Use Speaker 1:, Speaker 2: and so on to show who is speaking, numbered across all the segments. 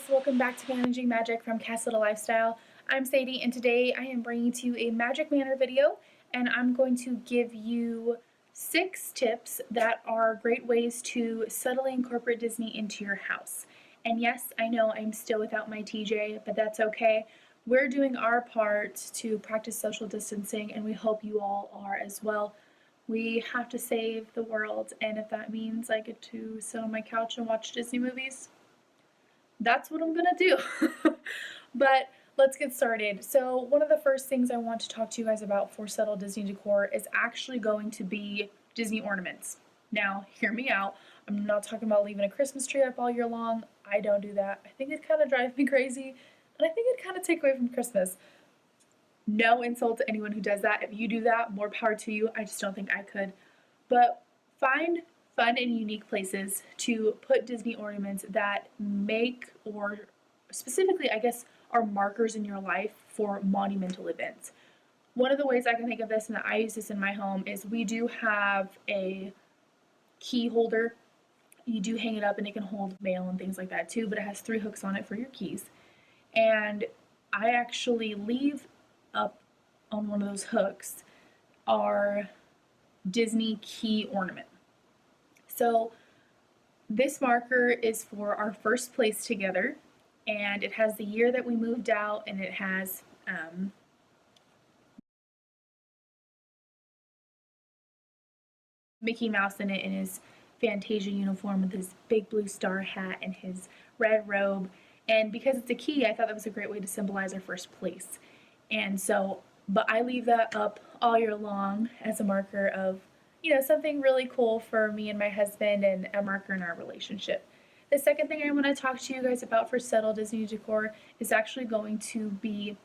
Speaker 1: welcome back to Managing Magic from Castle to Lifestyle. I'm Sadie, and today I am bringing to you a Magic Manor video, and I'm going to give you 6 tips that are great ways to subtly incorporate Disney into your house. And yes, I know I'm still without my TJ, but that's okay. We're doing our part to practice social distancing, and we hope you all are as well. We have to save the world, and if that means I get to sit on my couch and watch Disney movies, that's what I'm gonna do. But let's get started. So one of the first things I want to talk to you guys about for Subtle Disney Decor is actually going to be Disney ornaments. Now, hear me out. I'm not talking about leaving a Christmas tree up all year long. I don't do that. I think it kind of drives me crazy, and I think it kind of take away from Christmas. No insult to anyone who does that. If you do that, more power to you. I just don't think I could. But find fun and unique places to put Disney ornaments that make, or specifically, I guess, are markers in your life for monumental events. One of the ways I can think of this, and that I use this in my home, is we do have a key holder. You do hang it up and it can hold mail and things like that too, but it has 3 hooks on it for your keys. And I actually leave up on one of those hooks our Disney key ornament. So this marker is for our first place together, and it has the year that we moved out, and it has Mickey Mouse in it in his Fantasia uniform with his big blue star hat and his red robe. And because it's a key, I thought that was a great way to symbolize our first place. And so, but I leave that up all year long as a marker of, something really cool for me and my husband, and a marker in our relationship. The second thing I want to talk to you guys about for Subtle Disney Decor is actually going to be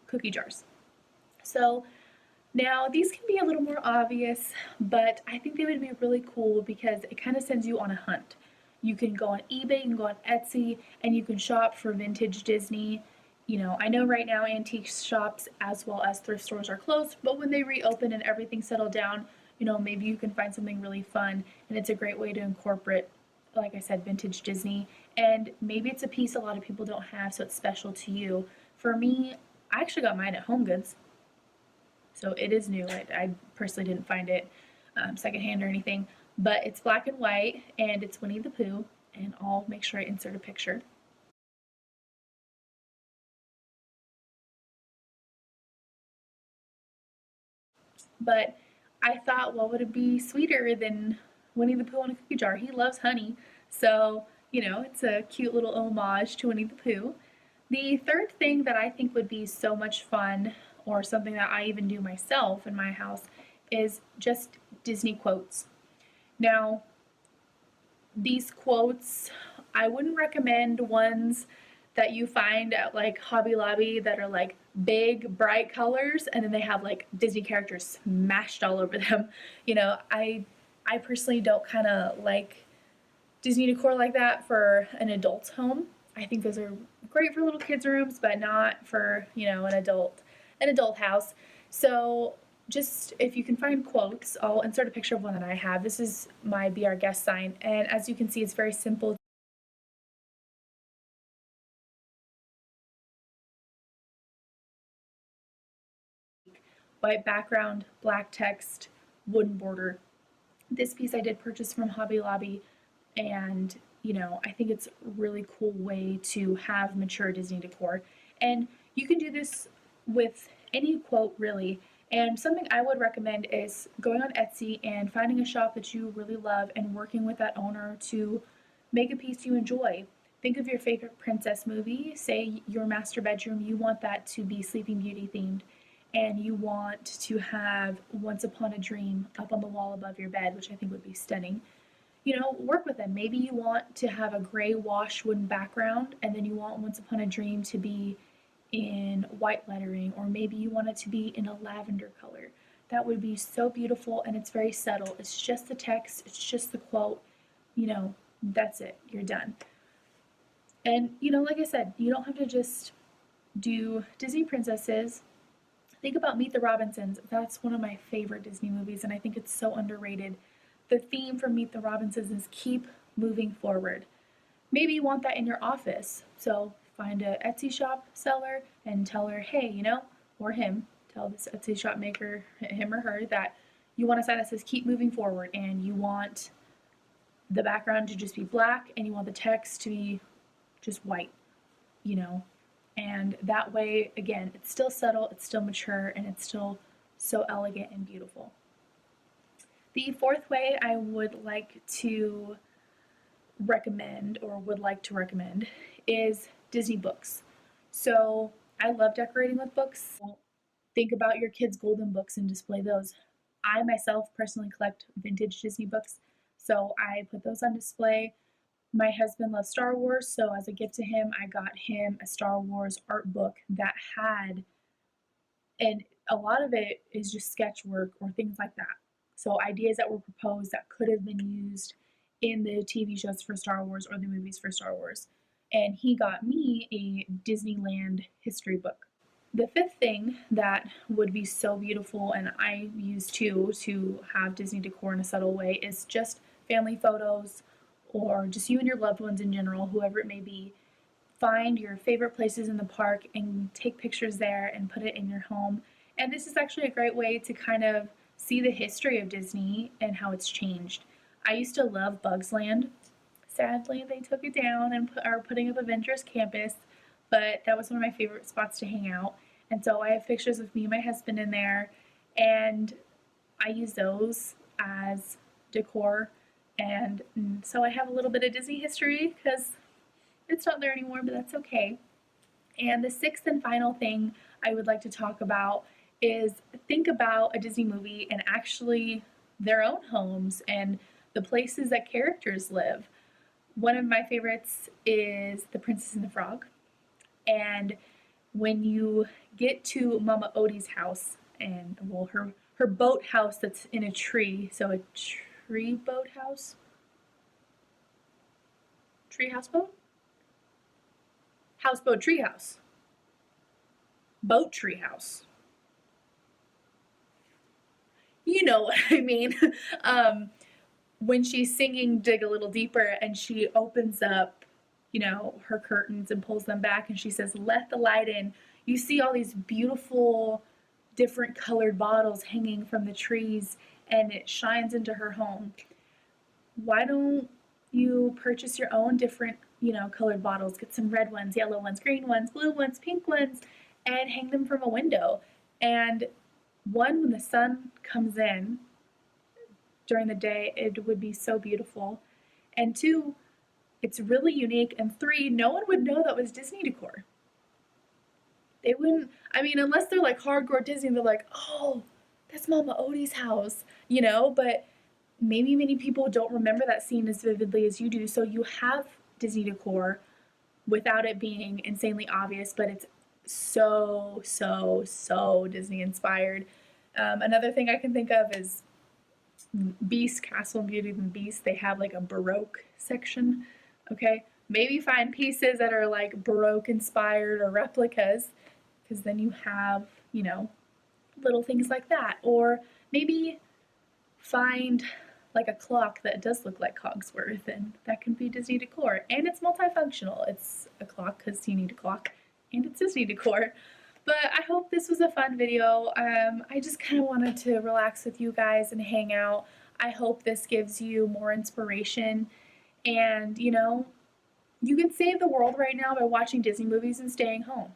Speaker 1: cookie jars. So now these can be a little more obvious, but I think they would be really cool because it kind of sends you on a hunt. You can go on eBay, you can go on Etsy, and you can shop for vintage Disney. I know right now antique shops as well as thrift stores are closed, but when they reopen and everything settled down, maybe you can find something really fun, and it's a great way to incorporate, like I said, vintage Disney. And maybe it's a piece a lot of people don't have, so it's special to you. For me, I actually got mine at Home Goods, so it is new. I personally didn't find it secondhand or anything, but it's black and white, and it's Winnie the Pooh, and I'll make sure I insert a picture. But I thought, what would it be sweeter than Winnie the Pooh in a cookie jar? He loves honey, so, it's a cute little homage to Winnie the Pooh. The third thing that I think would be so much fun, or something that I even do myself in my house, is just Disney quotes. Now, these quotes, I wouldn't recommend ones that you find at like Hobby Lobby that are like big bright colors and then they have like Disney characters smashed all over them. I personally don't kind of like Disney decor like that for an adult's home. I think those are great for little kids' rooms, but not for, an adult house. So just, if you can find quotes, I'll insert a picture of one that I have. This is my Be Our Guest sign, and as you can see, it's very simple. White background, black text, wooden border. This piece I did purchase from Hobby Lobby, and I think it's a really cool way to have mature Disney decor. And you can do this with any quote, really. And something I would recommend is going on Etsy and finding a shop that you really love and working with that owner to make a piece you enjoy. Think of your favorite princess movie. Say your master bedroom, you want that to be Sleeping Beauty themed, and you want to have Once Upon a Dream up on the wall above your bed, which I think would be stunning. Work with them. Maybe you want to have a gray wash wooden background, and then you want Once Upon a Dream to be in white lettering, or maybe you want it to be in a lavender color. That would be so beautiful, and it's very subtle. It's just the text, it's just the quote, that's it, you're done. And, like I said, you don't have to just do Disney princesses. Think about Meet the Robinsons. That's one of my favorite Disney movies, and I think it's so underrated. The theme for Meet the Robinsons is keep moving forward. maybe you want that in your office. So find a Etsy shop seller and tell her, hey, you know, or him, tell this Etsy shop maker, him or her, that you want a sign that says keep moving forward, and you want the background to just be black and you want the text to be just white, you know. And that way, again, it's still subtle, it's still mature, and it's still so elegant and beautiful. The fourth way I would like to recommend, or would like to recommend, is Disney books. So I love decorating with books. Think about your kids' golden books and display those. I myself personally collect vintage Disney books, so I put those on display. My husband loves Star Wars, so as a gift to him, I got him a Star Wars art book that had, and a lot of it is just sketch work or things like that. So ideas that were proposed that could have been used in the TV shows for Star Wars or the movies for Star Wars. And he got me a Disneyland history book. The fifth thing that would be so beautiful, and I use too to have Disney decor in a subtle way, is just family photos or just you and your loved ones in general, whoever it may be. Find your favorite places in the park and take pictures there and put it in your home. And this is actually a great way to kind of see the history of Disney and how it's changed. I used to love Bugs Land. Sadly, they took it down and are putting up Avengers Campus, but that was one of my favorite spots to hang out. And so I have pictures of me and my husband in there, and I use those as decor. And so I have a little bit of Disney history because it's not there anymore, but that's okay. And the sixth and final thing I would like to talk about is think about a Disney movie and actually their own homes and the places that characters live. One of my favorites is The Princess and the Frog. And when you get to Mama Odie's house, and well, her boat house that's in a tree, so a tree boat house? Tree houseboat? Houseboat treehouse. Boat treehouse. You know what I mean. When she's singing Dig a Little Deeper and she opens up, you know, her curtains and pulls them back and she says, let the light in, you see all these beautiful different colored bottles hanging from the trees and it shines into her home. Why don't you purchase your own different, you know, colored bottles? Get some red ones, yellow ones, green ones, blue ones, pink ones, and hang them from a window. And one, when the sun comes in during the day, it would be so beautiful. And two, it's really unique. And three, no one would know that was Disney decor. They wouldn't, I mean, unless they're like hardcore Disney, they're like, oh, that's Mama Odie's house, you know, but maybe many people don't remember that scene as vividly as you do. So you have Disney decor without it being insanely obvious, but it's so Disney inspired. Another thing I can think of is Beast, Castle and Beauty and the Beast. They have like a Baroque section. Okay, maybe find pieces that are like Baroque inspired or replicas, because then you have, you know, little things like that. Or maybe find like a clock that does look like Cogsworth, and that can be Disney decor. And it's multifunctional. It's a clock because you need a clock, and it's Disney decor. But I hope this was a fun video. I just kind of wanted to relax with you guys and hang out. I hope this gives you more inspiration. And, you know, you can save the world right now by watching Disney movies and staying home.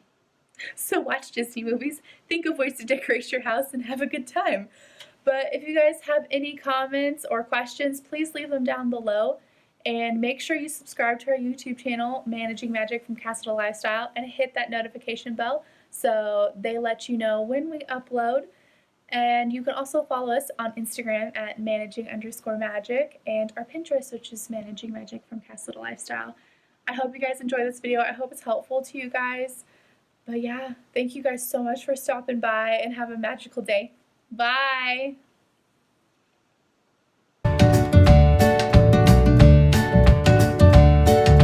Speaker 1: So watch Disney movies, think of ways to decorate your house, and have a good time. But if you guys have any comments or questions, please leave them down below. And make sure you subscribe to our YouTube channel, Managing Magic from Castle Lifestyle, and hit that notification bell so they let you know when we upload. And you can also follow us on Instagram at managing_magic and our Pinterest, which is Managing Magic from Castle Lifestyle. I hope you guys enjoy this video. I hope it's helpful to you guys. But yeah, thank you guys so much for stopping by and have a magical day. Bye!